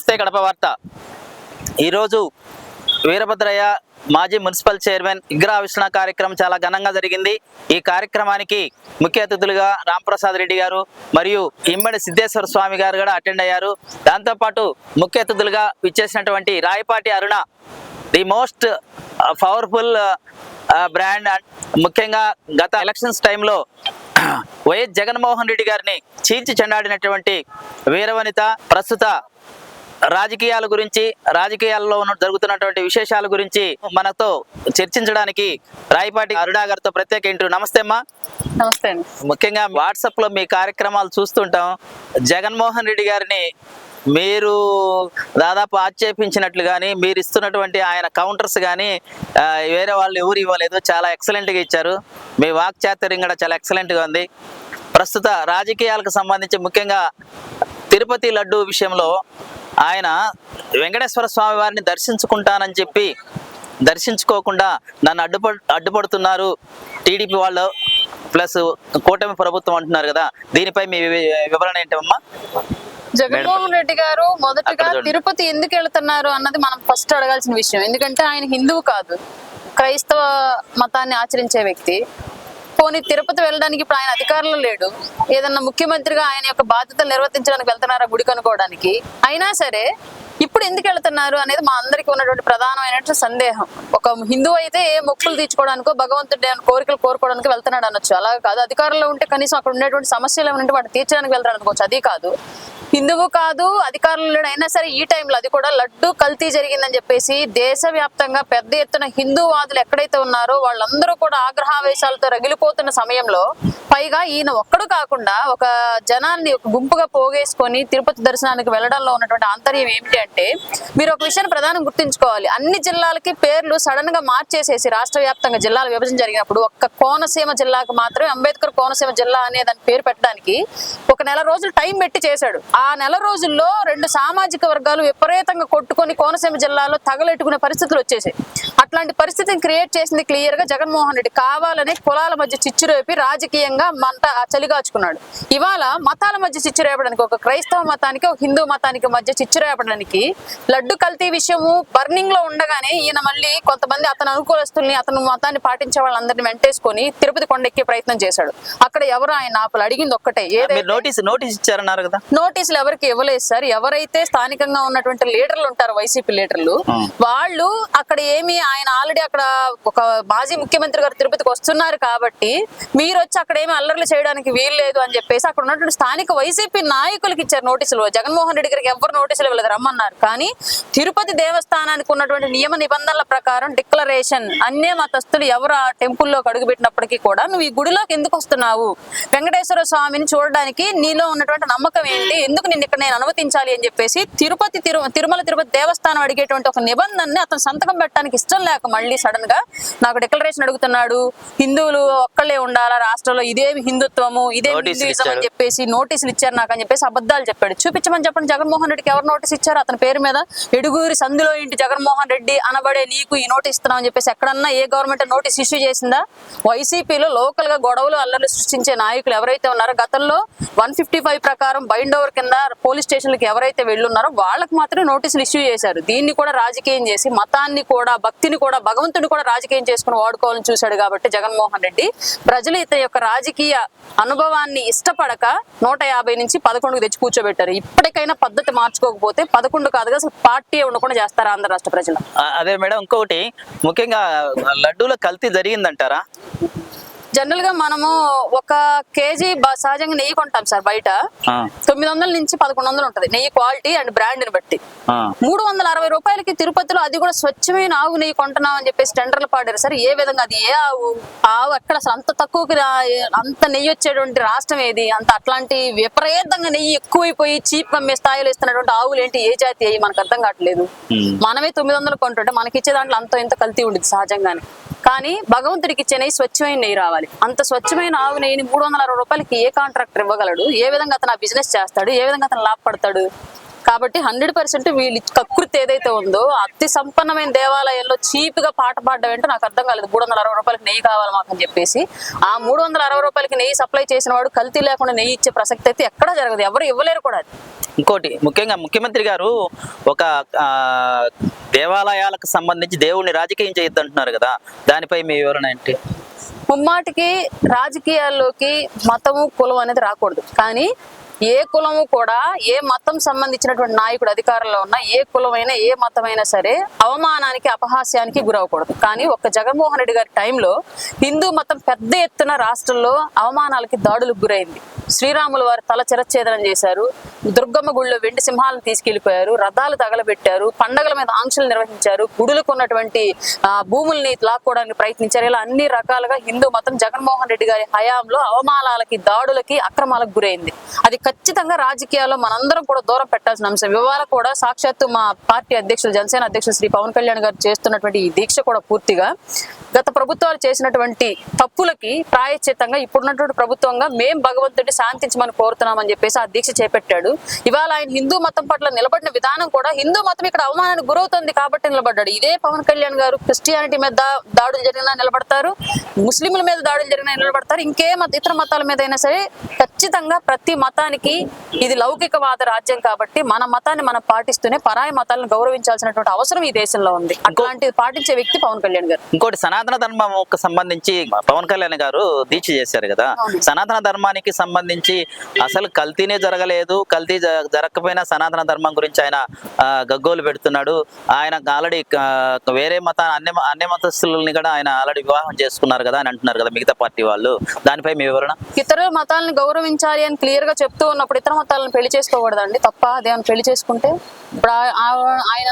నమస్తే కడప వార్త. ఈరోజు వీరభద్రయ్య మాజీ మున్సిపల్ చైర్మన్ విగ్రహావిష్కరణ కార్యక్రమం చాలా ఘనంగా జరిగింది. ఈ కార్యక్రమానికి ముఖ్య అతిథులుగా రాంప్రసాద్ రెడ్డి గారు మరియు ఇమ్మడి సిద్ధేశ్వర స్వామి గారు కూడా అటెండ్ అయ్యారు. దాంతోపాటు ముఖ్య అతిథులుగా ఇచ్చేసినటువంటి రాయపాటి అరుణ, ది మోస్ట్ పవర్ఫుల్ బ్రాండ్. ముఖ్యంగా గత ఎలక్షన్స్ టైంలో వైఎస్ జగన్మోహన్ రెడ్డి గారిని చీల్చి చెండాడినటువంటి వీరవనిత ప్రస్తుత రాజకీయాల గురించి, రాజకీయాల్లో జరుగుతున్నటువంటి విశేషాల గురించి మనతో చర్చించడానికి రాయపాటి అరుణ గారితో ప్రత్యేక ఇంటర్వ్యూ. నమస్తే అమ్మా. నమస్తే అండి. ముఖ్యంగా వాట్సాప్ లో మీ కార్యక్రమాలు చూస్తుంటాం. జగన్మోహన్ రెడ్డి గారిని మీరు దాదాపు ఆక్షేపించినట్లు కానీ, మీరు ఇస్తున్నటువంటి ఆయన కౌంటర్స్ కానీ వేరే వాళ్ళు ఎవరు ఇవ్వలేదు. చాలా ఎక్సలెంట్గా ఇచ్చారు. మీ వాక్చాతుర్యం కూడా చాలా ఎక్సలెంట్గా ఉంది. ప్రస్తుత రాజకీయాలకు సంబంధించి ముఖ్యంగా తిరుపతి లడ్డు విషయంలో ఆయన వెంకటేశ్వర స్వామి వారిని దర్శించుకుంటానని చెప్పి దర్శించుకోకుండా నన్ను అడ్డుపడుతున్నారు టీడీపీ వాళ్ళు ప్లస్ కూటమి ప్రభుత్వం అంటున్నారు కదా, దీనిపై మీ వివరణ ఏంటమ్మా? జగన్మోహన్ రెడ్డి గారు మొదటగా తిరుపతి ఎందుకు వెళ్తున్నారు అన్నది మనం ఫస్ట్ అడగాల్సిన విషయం. ఎందుకంటే ఆయన హిందువు కాదు, క్రైస్తవ మతాన్ని ఆచరించే వ్యక్తి. పోనీ తిరుపతి వెళ్ళడానికి ఇప్పుడు ఆయన అధికారంలో లేడు. ఏదన్నా ముఖ్యమంత్రిగా ఆయన యొక్క బాధ్యతలు నిర్వర్తించడానికి వెళ్తున్నారా గుడి కనుక్కోవడానికి? అయినా సరే ఇప్పుడు ఎందుకు వెళ్తున్నారు అనేది మా అందరికీ ఉన్నటువంటి ప్రధానమైన సందేహం. ఒక హిందువు అయితే ఏ మొక్కులు తీర్చుకోవడానికో, భగవంతుడి కోరికలు కోరుకోవడానికి వెళ్తున్నాడు అనొచ్చు. అలా కాదు, అధికారంలో ఉంటే కనీసం అక్కడ ఉండేటువంటి సమస్యలు ఏమంటే వాటిని తీర్చడానికి వెళ్తాడు అనుకోవచ్చు. అది కాదు, హిందువు కాదు, అధికారంలో లేడు. అయినా సరే ఈ టైంలో, అది కూడా లడ్డు కల్తీ జరిగిందని చెప్పేసి దేశవ్యాప్తంగా పెద్ద ఎత్తున హిందూవాదులు ఎక్కడైతే ఉన్నారో వాళ్ళందరూ కూడా ఆగ్రహావేశాలతో రగిలిపోతున్న సమయంలో, పైగా ఈయన ఒక్కడు కాకుండా ఒక జనాన్ని ఒక గుంపుగా పోగేసుకొని తిరుపతి దర్శనానికి వెళ్ళడంలో ఉన్నటువంటి ఆంతర్యం ఏమిటి అంటే, మీరు ఒక విషయాన్ని ప్రధానం గుర్తుంచుకోవాలి. అన్ని జిల్లాలకి పేర్లు సడన్ గా మార్చేసేసి రాష్ట్ర వ్యాప్తంగా జిల్లాల విభజన జరిగినప్పుడు ఒక్క కోనసీమ జిల్లాకు మాత్రమే అంబేద్కర్ కోనసీమ జిల్లా అనే దాని పేరు పెట్టడానికి ఒక నెల రోజులు టైం పెట్టి చేశాడు. ఆ నెల రోజుల్లో రెండు సామాజిక వర్గాలు విపరీతంగా కొట్టుకొని కోనసీమ జిల్లాలో తగలెట్టుకునే పరిస్థితులు వచ్చేసాయి. అట్లాంటి పరిస్థితిని క్రియేట్ చేసింది క్లియర్ గా జగన్మోహన్ రెడ్డి. కావాలని కులాల మధ్య చిచ్చురేపి రాజకీయంగా మంట చలిగాచుకున్నాడు. ఇవాళ మతాల మధ్య చిచ్చురేపడానికి, ఒక క్రైస్తవ మతానికి ఒక హిందూ మతానికి మధ్య చిచ్చురేపడానికి లడ్డు కల్తీ విషయము బర్నింగ్ లో ఉండగానే ఈయన మళ్ళీ కొంతమంది అతను అనుకూలస్తుల్ని, అతను మతాన్ని పాటించే వాళ్ళందరినీ వెంటేసుకొని తిరుపతి కొండెక్కే ప్రయత్నం చేశాడు. అక్కడ ఎవరు ఆయన ఆపలు అడిగింది ఒక్కటే, నోటీస్ ఇచ్చారన్నారు కదా. నోటీసులు ఎవరికి ఇవ్వలేదు సార్. ఎవరైతే స్థానికంగా ఉన్నటువంటి లీడర్లు ఉంటారు, వైసీపీ లీడర్లు, వాళ్ళు అక్కడ ఏమి, ఆయన ఆల్రెడీ అక్కడ ఒక మాజీ ముఖ్యమంత్రి గారు తిరుపతికి వస్తున్నారు కాబట్టి మీరు వచ్చి అక్కడ ఏమి అల్లర్లు చేయడానికి వీలు లేదు అని చెప్పేసి అక్కడ ఉన్నటువంటి స్థానిక వైసీపీ నాయకులకి ఇచ్చారు నోటీసులు. జగన్మోహన్ రెడ్డి గారికి ఎవరు నోటీసులు ఇవ్వలేదు, రమ్మన్నారు. కానీ తిరుపతి దేవస్థానానికి ఉన్నటువంటి నియమ నిబంధనల ప్రకారం డిక్లరేషన్, అన్య మతస్థులు ఎవరు ఆ టెంపుల్లోకి అడుగుపెట్టినప్పటికీ కూడా నువ్వు ఈ గుడిలోకి ఎందుకు వస్తున్నావు, వెంకటేశ్వర స్వామిని చూడడానికి నీలో ఉన్నటువంటి నమ్మకం ఏంటి, ఎందుకు నిన్ను ఇక్కడ నేను అనుమతించాలి అని చెప్పేసి తిరుమల తిరుపతి దేవస్థానం అడిగేటువంటి ఒక నిబంధనని అతను సంతకం పెట్టడానికి ఇష్టం లేక మళ్ళీ సడన్ గా నాకు డిక్లరేషన్ అడుగుతున్నాడు, హిందువులు ఒక్కళ్ళే ఉండాలా రాష్ట్రంలో, ఇదేమి హిందుత్వము, ఇదేమి హిందూయిజం అని చెప్పేసి నోటీసులు ఇచ్చారు నాకు అని చెప్పేసి అబద్ధాలు చెప్పాడు. చూపించమని చెప్పండి జగన్మోహన్ రెడ్డికి ఎవరు నోటీస్ ఇచ్చారు. అతని పేరు మీద ఎడుగురి సందులో ఇంటి జగన్మోహన్ రెడ్డి అనబడే నీకు ఈ నోటీస్ ఇస్తున్నాం అని చెప్పేసి ఎక్కడన్నా ఏ గవర్నమెంట్ నోటీస్ ఇష్యూ చేసిందా? వైసీపీలో లోకల్ గా గొడవలు అల్లర్లు సృష్టించే నాయకులు ఎవరైతే ఉన్నారో గతంలో 155 ప్రకారం బైండ్ ఓవర్ కింద పోలీస్ స్టేషన్లకు ఎవరైతే వెళ్ళున్నారో వాళ్ళకి మాత్రమే నోటీసులు ఇష్యూ చేశారు. దీన్ని కూడా రాజకీయం చేసి మతాన్ని కూడా, భక్తిని కూడా, భగవంతుని కూడా రాజకీయం చేసుకుని వాడుకోవాలని చూశాడు. కాబట్టి జగన్మోహన్ రెడ్డి ప్రజలు ఇతని యొక్క రాజకీయ అనుభవాన్ని ఇష్టపడక 150 నుంచి 11కు తెచ్చి కూర్చోబెట్టారు. ఇప్పటికైనా పద్ధతి మార్చుకోకపోతే 11 కాదుగా అసలు పార్టీ ఉండకుండా చేస్తారా ఆంధ్ర రాష్ట్ర ప్రజలు? అదే మేడం, ఇంకొకటి ముఖ్యంగా లడ్డూల కల్తీ జరిగిందంటారా? జనరల్ గా మనము ఒక కేజీ సహజంగా నెయ్యి కొంటాం సార్ బయట, 900 నుంచి 1100 ఉంటది నెయ్యి క్వాలిటీ అండ్ బ్రాండ్ ని బట్టి. 360 రూపాయలకి తిరుపతిలో, అది కూడా స్వచ్ఛమైన ఆవు నెయ్యి కొంటున్నాం అని చెప్పేసి టెండర్లు పాడారు సార్. ఏ విధంగా అది ఏ ఆవు ఎక్కడ అసలు అంత తక్కువకి అంత నెయ్యి వచ్చేటువంటి రాష్ట్రం ఏది? అట్లాంటి విపరీతంగా నెయ్యి ఎక్కువైపోయి చీప్ అమ్మే స్థాయిలో ఇస్తున్నటువంటి ఆవులు ఏంటి, ఏ జాతి అయ్యి మనకు అర్థం కావట్లేదు. మనమే 900 కొంటుంటే మనకి ఇచ్చే దాంట్లో అంత ఇంత కల్తీ ఉండేది సహజంగానే. కానీ భగవంతుడికి ఇచ్చే నెయ్యి స్వచ్ఛమైన నెయ్యి రావాలి. అంత స్వచ్ఛమైన ఆవు నెయ్యిని 360 రూపాయలకి ఏ కాంట్రాక్టర్ ఇవ్వగలడు? ఏ విధంగా అతను ఆ బిజినెస్ చేస్తాడు? ఏ విధంగా అతను లాభపడతాడు? కాబట్టి 100% వీళ్ళు కకృతి ఏదైతే ఉందో అతి సంపన్నమైన దేవాలయాల్లో చీప్ గా పాట పాడడం ఏంటో నాకు అర్థం కాలేదు. 360 రూపాయలకి నెయ్యి కావాలి మాకు అని చెప్పేసి ఆ 360 రూపాయలకి నెయ్యి సప్లై చేసిన వాడు కల్తీ లేకుండా నెయ్యి ఇచ్చే ప్రసక్తి అయితే ఎక్కడా జరగదు, ఎవరు ఇవ్వలేరు కూడా. ఇంకోటి ముఖ్యంగా ముఖ్యమంత్రి గారు ఒక దేవాలయాలకు సంబంధించి దేవుణ్ణి రాజకీయం చేయొద్దు అంటున్నారు కదా, దానిపై మీ వివరణ ఏంటి? ముమ్మాటికి రాజకీయాల్లోకి మతము కులం అనేది రాకూడదు, కానీ ఏ కులము కూడా ఏ మతం సంబంధించినటువంటి నాయకుడు అధికారంలో ఉన్నా ఏ కులమైనా ఏ మతమైనా సరే అవమానానికి అపహాస్యానికి గురవకూడదు. కానీ ఒక్క జగన్మోహన్ రెడ్డి గారి టైంలో హిందూ మతం పెద్ద ఎత్తున రాష్ట్రంలో అవమానాలకి దాడులకు గురైంది. శ్రీరాముల వారి తల చిరచ్ఛేదనం చేశారు, దుర్గమ్మ గుడిలో వెండి సింహాలను తీసుకెళ్లిపోయారు, రథాలు తగలబెట్టారు, పండగల మీద ఆంక్షలు నిర్వహించారు, గుడులకు ఉన్నటువంటి భూముల్ని లాక్కోవడానికి ప్రయత్నించారు. ఇలా అన్ని రకాలుగా హిందూ మతం జగన్మోహన్ రెడ్డి గారి హయాంలో అవమానాలకి దాడులకి అక్రమాలకు గురైంది. అది ఖచ్చితంగా రాజకీయాల్లో మనందరం కూడా దూరం పెట్టాల్సిన అంశం. ఇవాళ కూడా సాక్షాత్తు మా పార్టీ అధ్యక్షులు జనసేన అధ్యక్షులు శ్రీ పవన్ కళ్యాణ్ గారు చేస్తున్నటువంటి ఈ దీక్ష కూడా పూర్తిగా గత ప్రభుత్వాలు చేసినటువంటి తప్పులకి ప్రాయశ్చిత్తంగా ఇప్పుడున్నటువంటి ప్రభుత్వంగా మేం భగవంతుడిని శాంతించమని కోరుతున్నామని చెప్పేసి ఆ దీక్ష చేపట్టాడు. ఇవాళ ఆయన హిందూ మతం పట్ల నిలబడిన విధానం కూడా హిందూ మతం ఇక్కడ అవమానానికి గురవుతుంది కాబట్టి నిలబడ్డాడు. ఇదే పవన్ కళ్యాణ్ గారు క్రిస్టియానిటీ మీద దాడులు జరిగినా నిలబడతారు, ముస్లింల మీద దాడులు జరిగినా నిలబడతారు, ఇంకే ఇతర మతాల మీద అయినా సరే ఖచ్చితంగా ప్రతి మతానికి ఇది లౌకికవాద రాజ్యం కాబట్టి మన మతాన్ని మనం పాటిస్తూనే పరాయి మతాలను గౌరవించాల్సినటువంటి అవసరం ఈ దేశంలో ఉంది. అట్లాంటిది పాటించే వ్యక్తి పవన్ కళ్యాణ్ గారు. ఇంకోటి సనాతన ధర్మం సంబంధించి పవన్ కళ్యాణ్ గారు దీక్ష చేశారు కదా, సనాతన ధర్మానికి సంబంధించి అసలు కల్తీనే జరగలేదు, కల్తీ జరగకపోయినా సనాతన ధర్మం గురించి ఆయన గగ్గోలు పెడుతున్నాడు. ఆయన ఆల్రెడీ వేరే అన్ని మతస్థులని కూడా ఆయన ఆల్రెడీ వివాహం చేసుకున్నారు కదా అని అంటున్నారు కదా మిగతా పార్టీ వాళ్ళు, దానిపై మీ వివరణ? ఇతర మతాలను గౌరవించాలి అని క్లియర్ గా చెప్తూ ఉన్నప్పుడు ఇతర మతాలను పెళ్లి చేసుకోకూడదండి, తప్ప అదేమన్నా పెళ్లి చేసుకుంటే? ఇప్పుడు ఆయన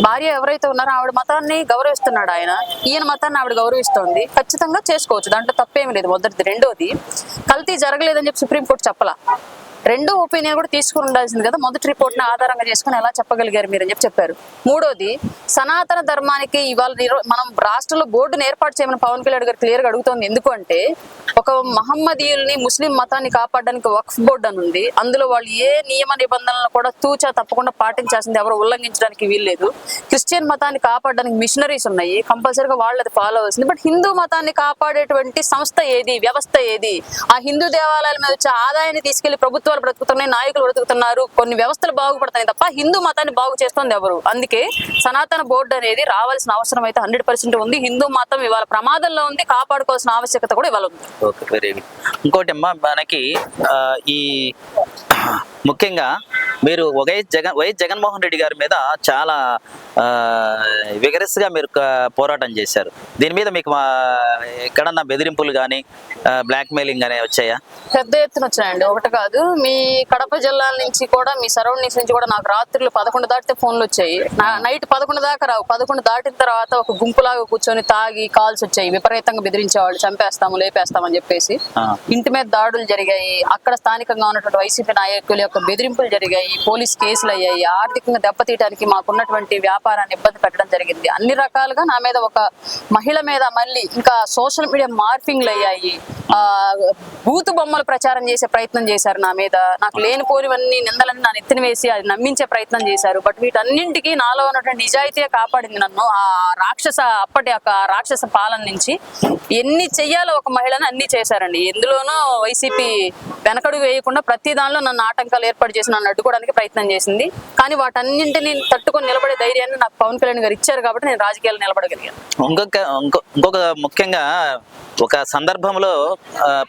భార్య ఎవరైతే ఉన్నారో ఆవిడ మతాన్ని గౌరవిస్తున్నాడు ఆయన, ఈయన మతాన్ని ఆవిడ గౌరవిస్తోంది, ఖచ్చితంగా చేసుకోవచ్చు, దాంట్లో తప్పేమి లేదు. మొదటిది. రెండోది, కల్తీ జరగలేదని చెప్పి సుప్రీంకోర్టు చెప్పలా, రెండో ఒపీనియన్ కూడా తీసుకుని ఉండాల్సింది కదా. మొదటి రిపోర్ట్ ని ఆధారంగా చేసుకుని ఎలా చెప్పగలిగారు మీరు అని చెప్పారు. మూడోది, సనాతన ధర్మానికి ఇవాళ మనం రాష్ట్రంలో బోర్డును ఏర్పాటు చేయమని పవన్ కళ్యాణ్ గారు క్లియర్ గా అడుగుతోంది. ఎందుకంటే ఒక మహమ్మదీయుల్ని ముస్లిం మతాన్ని కాపాడడానికి వక్ఫ్ బోర్డు అని ఉంది, అందులో వాళ్ళు ఏ నియమ నిబంధనలను కూడా తూచా తప్పకుండా పాటించాల్సింది, ఎవరు ఉల్లంఘించడానికి వీల్లేదు. క్రిస్టియన్ మతాన్ని కాపాడడానికి మిషనరీస్ ఉన్నాయి, కంపల్సరీగా వాళ్ళు అది ఫాలో అవ్వాల్సింది. బట్ హిందూ మతాన్ని కాపాడేటువంటి సంస్థ ఏది, వ్యవస్థ ఏది? ఆ హిందూ దేవాలయాల మీద వచ్చే ఆదాయాన్ని తీసుకెళ్లి ప్రభుత్వాలు బ్రతుకుతున్నాయి, నాయకులు బ్రతుకుతున్నారు, కొన్ని వ్యవస్థలు బాగుపడుతున్నాయి తప్ప హిందూ మతాన్ని బాగు చేస్తుంది ఎవరు? అందుకే సనాతన బోర్డు అనేది రావాల్సిన అవసరం అయితే 100% ఉంది. హిందూ మతం ఇవాళ ప్రమాదంలో ఉంది, కాపాడుకోవాల్సిన ఆవశ్యకత కూడా ఇవాళ ఉంది. Okay, very good. ఇంకోటి అమ్మా, మనకి ఈ ముఖ్యంగా మీరు వైఎస్ జగన్మోహన్ రెడ్డి గారి మీద చాలా విగరస్ గా మీరు పోరాటం చేశారు. దీని మీద మీకు ఎక్కడన్నా బెదిరింపులు కానీ బ్లాక్ మెయిలింగ్ కానీ వచ్చాయా? పెద్ద ఎత్తున వచ్చాయండి, ఒకటి కాదు. మీ కడప జిల్లాల నుంచి కూడా, మీ సరౌండింగ్స్ నుంచి కూడా నాకు రాత్రులు 11 దాటితే ఫోన్లు వచ్చాయి. నైట్ 11 దాకా రావు, 11 దాటిన తర్వాత ఒక గుంపులాగా కూర్చొని తాగి కాల్స్ వచ్చాయి, విపరీతంగా బెదిరించేవాళ్ళు, చంపేస్తాము లేపేస్తామని చెప్పేసి. ఇంటి మీద దాడులు జరిగాయి, అక్కడ స్థానికంగా ఉన్నటువంటి వైసీపీ నాయకుల యొక్క బెదిరింపులు జరిగాయి, పోలీస్ కేసులు అయ్యాయి, ఆర్థికంగా దెబ్బతీయడానికి మాకున్నటువంటి వ్యాపారాన్ని ఇబ్బంది పెట్టడం జరిగింది. అన్ని రకాలుగా నా మీద, ఒక మహిళ మీద మళ్ళీ ఇంకా సోషల్ మీడియా మార్ఫింగ్లు అయ్యాయి, బూతు బొమ్మలు ప్రచారం చేసే ప్రయత్నం చేశారు నా మీద, నాకు లేనిపోనివన్నీ నిందలన్నీ నా నెత్తిన వేసి అది నమ్మించే ప్రయత్నం చేశారు. బట్ వీటన్నింటికి నాలో ఉన్నటువంటి నిజాయితీగా కాపాడింది నన్ను ఆ అప్పటి రాక్షస పాలన నుంచి. ఎన్ని చెయ్యాలో ఒక మహిళను అన్ని చేశారండి. ఎందులోనూ వైసీపీ వెనకడు వేయకుండా ప్రతి దానిలో నన్ను ఆటంకాలు ఏర్పాటు చేసి నన్ను అడ్డుకోవడానికి ప్రయత్నం చేసింది. కానీ వాటన్నింటినీ తట్టుకొని నిలబడే ధైర్యాన్ని నాకు పవన్ కళ్యాణ్ గారు ఇచ్చారు కాబట్టి నేను రాజకీయాలు నిలబడగలిగాను. ఇంకొక ముఖ్యంగా ఒక సందర్భంలో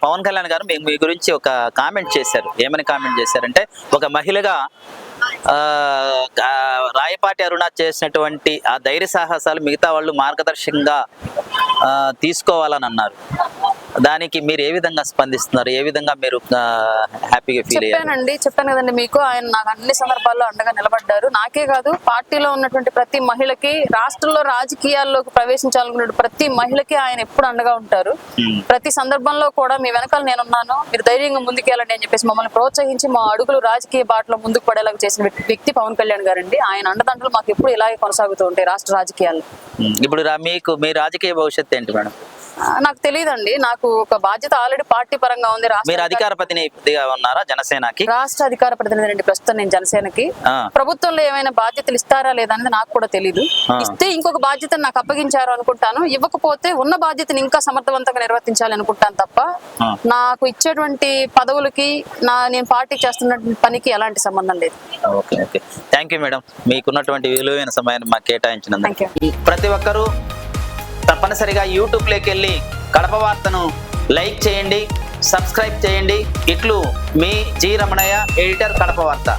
పవన్ కళ్యాణ్ గారు మీ గురించి ఒక కామెంట్ చేశారు. ఏమని కామెంట్ చేశారంటే, ఒక మహిళగా రాయపాటి అరుణ చేసినటువంటి ఆ ధైర్య సాహసాలు మిగతా వాళ్ళు మార్గదర్శకంగా తీసుకోవాలని అన్నారు. దానికి మీరు ఏ విధంగా స్పందిస్తున్నారు? ఏ విధంగా మీరు హ్యాపీగా ఫీల్ అయ్యారు? చెప్పాను కదండి మీకు, ఆయన నాకు అన్ని సందర్భాల్లో అండగా నిలబడ్డారు. నాకే కాదు, పార్టీలో ఉన్నటువంటి ప్రతి మహిళకి, రాష్ట్రంలో రాజకీయాల్లోకి ప్రవేశించాలనుకున్న ప్రతి మహిళకి ఆయన ఎప్పుడు అండగా ఉంటారు. ప్రతి సందర్భంలో కూడా మీ వెనకాల నేనున్నాను, మీరు ధైర్యంగా ముందుకెళ్ళండి అని చెప్పేసి మమ్మల్ని ప్రోత్సహించి మా అడుగులు రాజకీయ బాటలో ముందుకు పడేలాగా చేసిన వ్యక్తి పవన్ కళ్యాణ్ గారండి. ఆయన అండదండలు మాకు ఎప్పుడు ఇలాగే కొనసాగుతూ ఉంటాయి రాష్ట్ర రాజకీయాల్లో. ఇప్పుడు మీ రాజకీయ భవిష్యత్తు ఏంటి మేడం? నాకు తెలియదండి. నాకు ఒక బాధ్యత ఆల్రెడీ పార్టీ పరంగా ఉంది. మీరు అధికార ప్రతినిధిగా ఉన్నారా జనసేనకి? రాష్ట్ర అధికార ప్రతినిధి అండి ప్రస్తుతం నేను జనసేనకి. ప్రభుత్వంలో ఏమైనా బాధ్యతలు ఇస్తారా లేదా అనేది నాకు కూడా తెలియదు. ఇస్తే ఇంకొక బాధ్యతను నాకు అప్పగించారు అనుకుంటాను, ఇవ్వకపోతే ఉన్న బాధ్యతని ఇంకా సమర్థవంతంగా నిర్వర్తించాలి అనుకుంటాను తప్ప నాకు ఇచ్చేటువంటి పదవులకి నేను పార్టీకి చేస్తున్న పనికి ఎలాంటి సంబంధం లేదు. Okay okay, thank you madam, మీకున్నటువంటి విలువైన సమయాన్ని మాకు కేటాయించినందుకు. Thank you. ప్రతి ఒక్కరూ తప్పనిసరిగా యూట్యూబ్లోకి వెళ్ళి కడప వార్తను లైక్ చేయండి, సబ్స్క్రైబ్ చేయండి. ఇట్లు మీ జి రమణయ్య, ఎడిటర్, కడప వార్త.